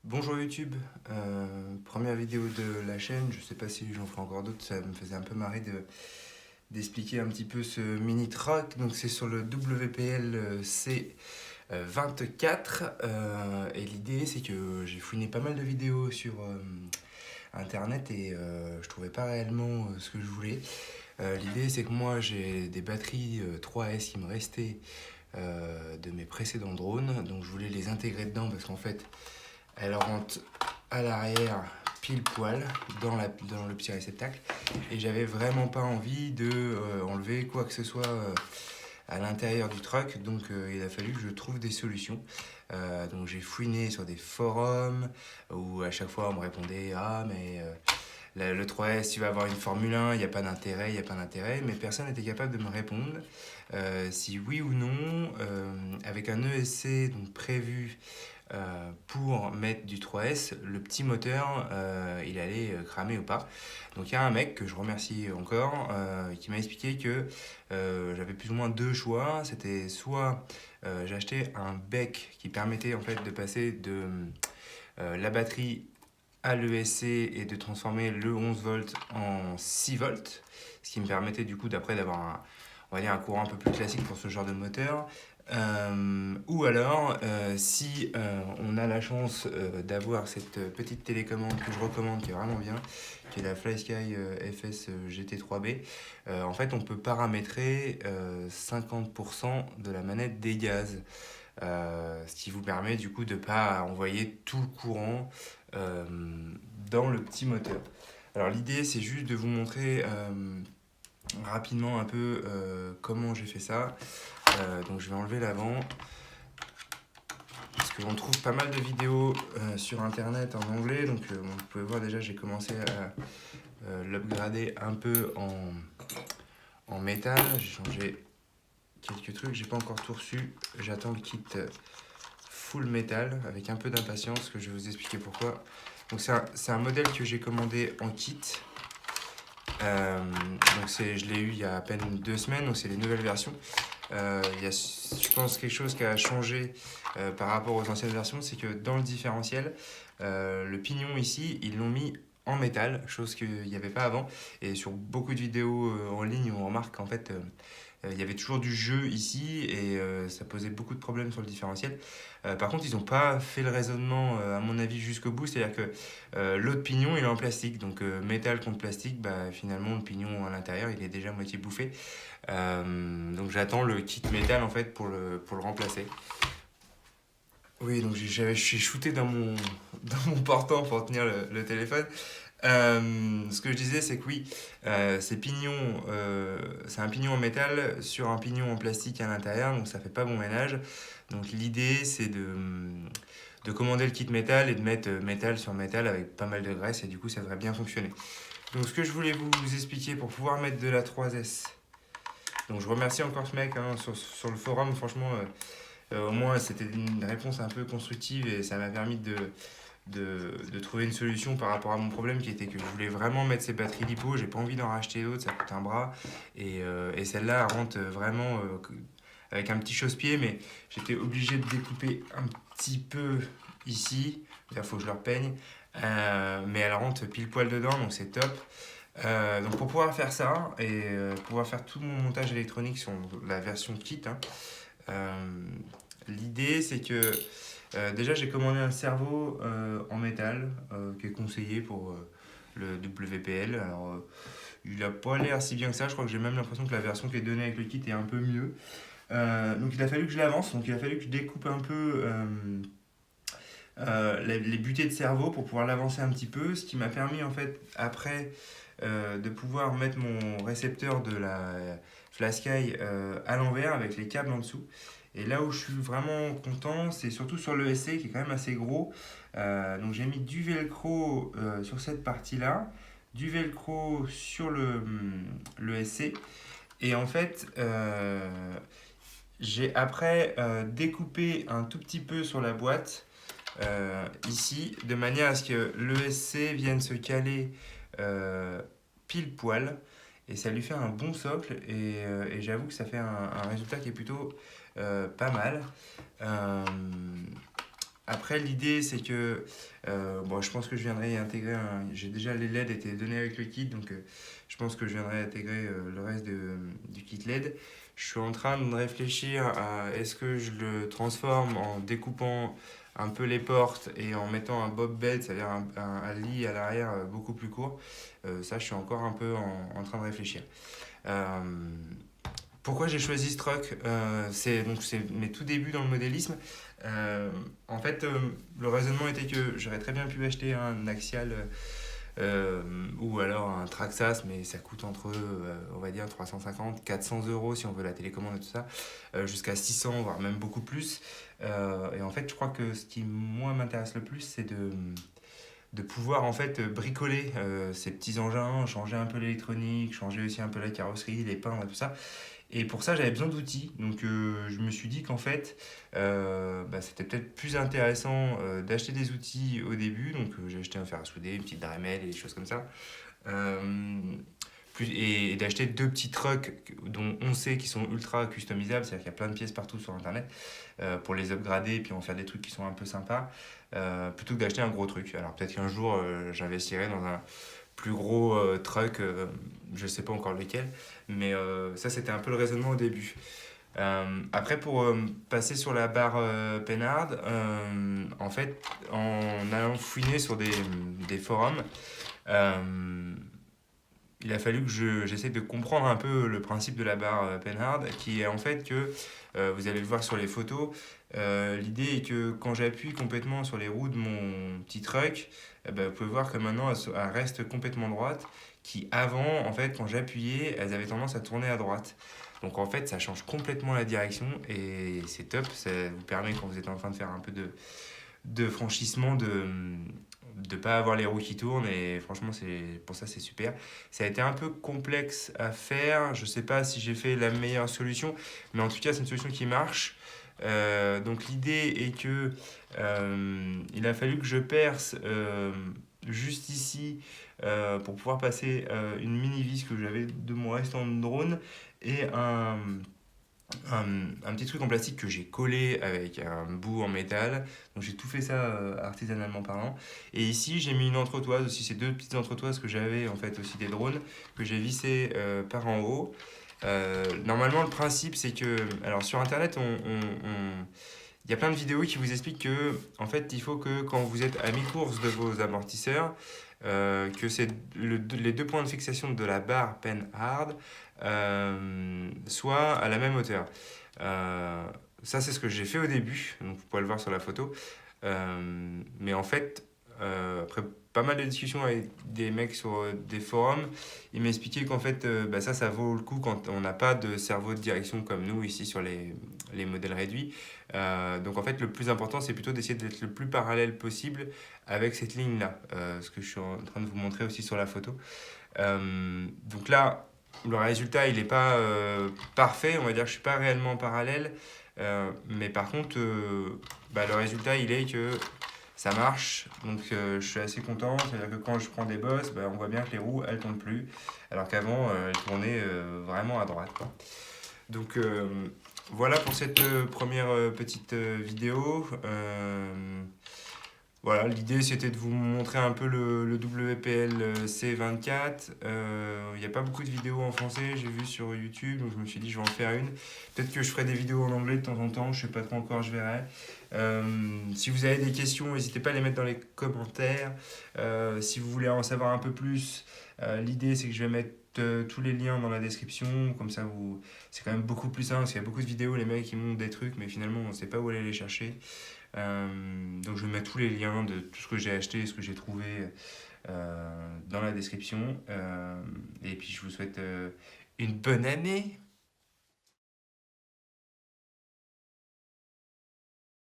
Bonjour YouTube, première vidéo de la chaîne, je sais pas si j'en ferai encore d'autres, ça me faisait un peu marrer d'expliquer un petit peu ce mini truck. Donc c'est sur le WPL C24 et l'idée c'est que j'ai fouiné pas mal de vidéos sur internet et je trouvais pas réellement ce que je voulais. L'idée c'est que moi j'ai des batteries 3S qui me restaient de mes précédents drones, donc je voulais les intégrer dedans parce qu'en fait elle rentre à l'arrière pile poil dans le petit réceptacle et j'avais vraiment pas envie de enlever quoi que ce soit à l'intérieur du truck, donc il a fallu que je trouve des solutions. Donc j'ai fouiné sur des forums où à chaque fois on me répondait ah mais le 3S tu vas avoir une Formule 1, il n'y a pas d'intérêt, il n'y a pas d'intérêt, mais personne n'était capable de me répondre si oui ou non avec un ESC donc prévu pour mettre du 3S, le petit moteur, il allait cramer ou pas. Donc il y a un mec que je remercie encore qui m'a expliqué que j'avais plus ou moins deux choix. C'était soit j'achetais un bec qui permettait en fait de passer de la batterie à l'ESC et de transformer le 11 volts en 6 volts, ce qui me permettait du coup d'après d'avoir on va dire un courant un peu plus classique pour ce genre de moteur. Ou alors, si on a la chance d'avoir cette petite télécommande que je recommande, qui est vraiment bien, qui est la FlySky FS GT3B, en fait, on peut paramétrer 50% de la manette des gaz, ce qui vous permet du coup de ne pas envoyer tout le courant euh, dans le petit moteur. Alors l'idée, c'est juste de vous montrer rapidement un peu comment j'ai fait ça. Donc je vais enlever l'avant parce qu'on trouve pas mal de vidéos sur internet en anglais, donc vous pouvez voir déjà j'ai commencé à l'upgrader un peu en métal. J'ai changé quelques trucs, j'ai pas encore tout reçu, j'attends le kit full métal avec un peu d'impatience que je vais vous expliquer pourquoi. Donc c'est un modèle que j'ai commandé en kit. Donc je l'ai eu il y a à peine 2 semaines, donc c'est les nouvelles versions. Il y a, je pense, quelque chose qui a changé par rapport aux anciennes versions, c'est que dans le différentiel, le pignon ici, ils l'ont mis en métal, chose qu'il n'y avait pas avant. Et sur beaucoup de vidéos en ligne, on remarque qu'en fait, il y avait toujours du jeu ici et ça posait beaucoup de problèmes sur le différentiel. Par contre, ils n'ont pas fait le raisonnement, à mon avis, jusqu'au bout. C'est-à-dire que l'autre pignon, il est en plastique. Donc, métal contre plastique, bah, finalement, le pignon à l'intérieur, il est déjà à moitié bouffé. Donc, j'attends le kit métal, en fait, pour le remplacer. Oui, donc je suis shooté dans mon portant pour tenir le téléphone. Ce que je disais, c'est que oui, c'est un pignon en métal sur un pignon en plastique à l'intérieur, donc ça fait pas bon ménage. Donc l'idée, c'est de commander le kit métal et de mettre métal sur métal avec pas mal de graisse, et du coup, ça devrait bien fonctionner. Donc ce que je voulais vous expliquer pour pouvoir mettre de la 3S. Donc je remercie encore ce mec hein, sur le forum, franchement, au moins c'était une réponse un peu constructive et ça m'a permis de trouver une solution par rapport à mon problème qui était que je voulais vraiment mettre ces batteries lipo, j'ai pas envie d'en racheter d'autres, ça coûte un bras et celle-là elle rentre vraiment avec un petit chausse-pied, mais j'étais obligé de découper un petit peu ici, il faut que je leur peigne, mais elle rentre pile poil dedans donc c'est top. Donc pour pouvoir faire ça et pouvoir faire tout mon montage électronique sur la version kit, hein, l'idée c'est que déjà, j'ai commandé un cerveau en métal qui est conseillé pour le WPL. Alors, il n'a pas l'air si bien que ça. Je crois que j'ai même l'impression que la version qui est donnée avec le kit est un peu mieux. Donc, il a fallu que je l'avance. Donc, il a fallu que je découpe un peu les butées de cerveau pour pouvoir l'avancer un petit peu. Ce qui m'a permis, en fait, après, de pouvoir mettre mon récepteur de la FlySky à l'envers avec les câbles en dessous. Et là où je suis vraiment content, c'est surtout sur le SC qui est quand même assez gros. Donc j'ai mis du velcro sur cette partie-là, du velcro sur le SC. Et en fait, j'ai après découpé un tout petit peu sur la boîte ici, de manière à ce que le SC vienne se caler pile poil et ça lui fait un bon socle et j'avoue que ça fait un résultat qui est plutôt pas mal. Après, l'idée, c'est que, bon, je pense que je viendrai intégrer j'ai déjà les LED étaient donnés avec le kit, donc je pense que je viendrai intégrer le reste du kit LED. Je suis en train de réfléchir à est-ce que je le transforme en découpant un peu les portes et en mettant un bob bed, c'est-à-dire un lit à l'arrière beaucoup plus court. Ça, je suis encore un peu en train de réfléchir. Euh, Pourquoi j'ai choisi ce truck? C'est mes tout débuts dans le modélisme. Euh, En fait, le raisonnement était que j'aurais très bien pu acheter un Axial ou alors un Traxxas, mais ça coûte entre, on va dire, 350, 400 euros si on veut la télécommande et tout ça, jusqu'à 600, voire même beaucoup plus. Et en fait, je crois que ce qui, moi, m'intéresse le plus, c'est de pouvoir en fait bricoler ces petits engins, changer un peu l'électronique, changer aussi un peu la carrosserie, les peindre et tout ça. Et pour ça, j'avais besoin d'outils. Donc, je me suis dit qu'en fait, c'était peut-être plus intéressant d'acheter des outils au début. Donc, j'ai acheté un fer à souder, une petite Dremel et des choses comme ça. Euh, et d'acheter deux petits trucks dont on sait qu'ils sont ultra customisables, c'est-à-dire qu'il y a plein de pièces partout sur Internet pour les upgrader et puis en faire des trucs qui sont un peu sympas, plutôt que d'acheter un gros truc. Alors, peut-être qu'un jour, j'investirai dans un plus gros truck, je sais pas encore lequel, mais ça c'était un peu le raisonnement au début. Après, pour passer sur la barre Pennard, en fait, en allant fouiner sur des forums, euh, il a fallu que j'essaie de comprendre un peu le principe de la barre Pennard, qui est en fait que, vous allez le voir sur les photos, l'idée est que quand j'appuie complètement sur les roues de mon petit truck, vous pouvez voir que maintenant elle reste complètement droite, qui avant, en fait, quand j'appuyais, elles avaient tendance à tourner à droite. Donc en fait, ça change complètement la direction et c'est top, ça vous permet quand vous êtes en train de faire un peu de franchissement de pas avoir les roues qui tournent et franchement pour ça c'est super. Ça a été un peu complexe à faire, je sais pas si j'ai fait la meilleure solution, mais en tout cas c'est une solution qui marche. Donc l'idée est que il a fallu que je perce juste ici pour pouvoir passer une mini vis que j'avais de mon restant de drone et un petit truc en plastique que j'ai collé avec un bout en métal. Donc j'ai tout fait ça artisanalement parlant. Et ici j'ai mis une entretoise aussi, ces deux petites entretoises que j'avais en fait aussi des drones que j'ai vissées par en haut. Normalement le principe c'est que, alors sur internet il y a plein de vidéos qui vous expliquent que en fait il faut que quand vous êtes à mi-course de vos amortisseurs, que c'est les deux points de fixation de la barre pen hard soient à la même hauteur. Ça c'est ce que j'ai fait au début, donc vous pouvez le voir sur la photo. Mais en fait, après pas mal de discussions avec des mecs sur des forums, ils m'expliquaient qu'en fait, ça vaut le coup quand on n'a pas de cerveau de direction comme nous ici sur les modèles réduits. Donc en fait, le plus important, c'est plutôt d'essayer d'être le plus parallèle possible avec cette ligne-là, ce que je suis en train de vous montrer aussi sur la photo. Donc là, le résultat, il n'est pas parfait, on va dire que je ne suis pas réellement parallèle, mais par contre, le résultat, il est que ça marche, donc je suis assez content. C'est-à-dire que quand je prends des bosses, on voit bien que les roues, elles ne tournent plus, alors qu'avant, elles tournaient vraiment à droite, quoi. Donc voilà pour cette première petite vidéo. Voilà, l'idée c'était de vous montrer un peu le WPL C24. Il n'y a pas beaucoup de vidéos en français, j'ai vu sur YouTube, donc je me suis dit je vais en faire une. Peut-être que je ferai des vidéos en anglais de temps en temps, je sais pas trop encore, je verrai. Si vous avez des questions, n'hésitez pas à les mettre dans les commentaires. Si vous voulez en savoir un peu plus, l'idée c'est que je vais mettre tous les liens dans la description, comme ça c'est quand même beaucoup plus simple, parce qu'il y a beaucoup de vidéos, les mecs ils montrent des trucs, mais finalement on ne sait pas où aller les chercher. Donc je mets tous les liens de tout ce que j'ai acheté et ce que j'ai trouvé dans la description. Et puis je vous souhaite une bonne année.